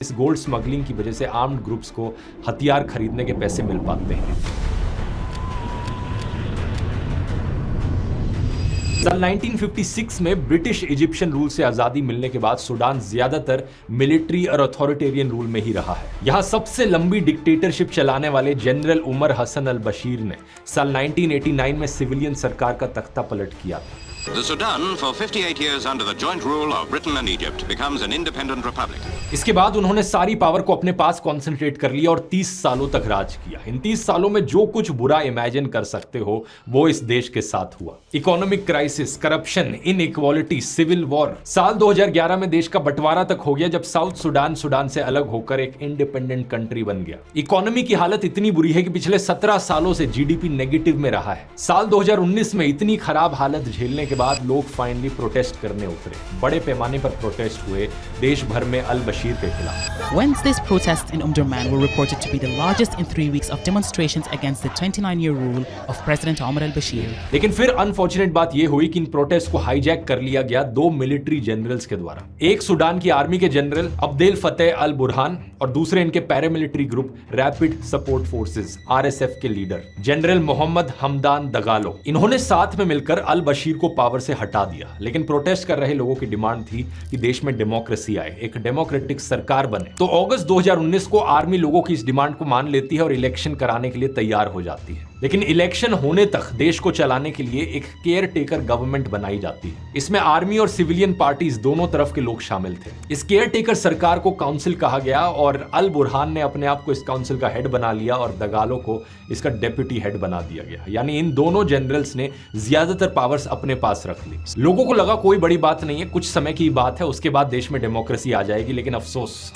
इस gold smuggling की वजह से आर्म्ड ग्रुप्स को हथियार खरीदने के पैसे मिल पाते हैं। साल 1956 में ब्रिटिश इजिप्शियन रूल से आजादी मिलने के बाद सूडान ज्यादातर मिलिट्री और अथॉरिटेरियन रूल में ही रहा है। यहां सबसे लंबी डिक्टेटरशिप चलाने वाले जनरल उमर हसन अल बशीर ने साल 1989 में सिविलियन सरकार का तख्ता पलट किया था। The Sudan, for 58 years under the joint rule of Britain and Egypt, becomes an independent republic. इसके बाद उन्होंने सारी पावर को अपने पास कॉन्सेंट्रेट कर लिया और 30 सालों तक राज किया। इन 30 सालों में जो कुछ बुरा इमेजिन कर सकते हो वो इस देश के साथ हुआ। Economic crisis, corruption, inequality, civil war. साल 2011 में देश का बंटवारा तक हो गया जब साउथ सुडान से अलग होकर एक इंडिपेंडेंट कंट्री बन गया। इकोनॉमी की हालत इतनी बुरी है कि पिछले 17 सालों से जीडीपी नेगेटिव में रहा है। साल 2019 में इतनी खराब हालत झेलने के बाद लोग फाइनली प्रोटेस्ट करने उतरे। बड़े पैमाने पर प्रोटेस्ट हुए देश भर में अल बशीर के खिलाफ। Wednesday's protests in Omdurman were reported to be the largest in 3 weeks of demonstrations against the 29-year rule of President Omar al-Bashir. लेकिन फिर अनफॉर्चुनेट बात यह हुई कि इन प्रोटेस्ट को हाईजैक कर लिया गया 2 मिलिट्री जनरल्स के द्वारा। एक सूडान की आर्मी के जनरल अब्देल फतेह अल बुरहान और दूसरे इनके paramilitary group rapid support forces RSF के लीडर जनरल मोहम्मद हमदान दगालो। इन्होंने साथ में मिलकर अल बशीर को पावर से हटा दिया। लेकिन प्रोटेस्ट कर रहे लोगों की डिमांड थी कि देश में डेमोक्रेसी आए, एक डेमोक्रेटिक सरकार बने। तो अगस्त 2019 को आर्मी लोगों की इस डिमांड को मान लेती है और इलेक्शन कराने के लिए तैयार हो जाती है। लेकिन इलेक्शन होने तक देश को चलाने के लिए एक केयर टेकर गवर्नमेंट बनाई जाती है। इसमें आर्मी और सिविलियन पार्टीज दोनों तरफ के लोग शामिल थे। इस केयर टेकर सरकार को काउंसिल कहा गया और अल बुरहान ने अपने आप को इस काउंसिल का हेड बना लिया और दगालो को इसका डेप्यूटी हेड बना दिया गया। यानी इन दोनों जनरल्स ने ज्यादातर पावर्स अपने पास रख ली। लोगों को लगा कोई बड़ी बात नहीं है, कुछ समय की बात है, उसके बाद देश में डेमोक्रेसी आ जाएगी। लेकिन अफसोस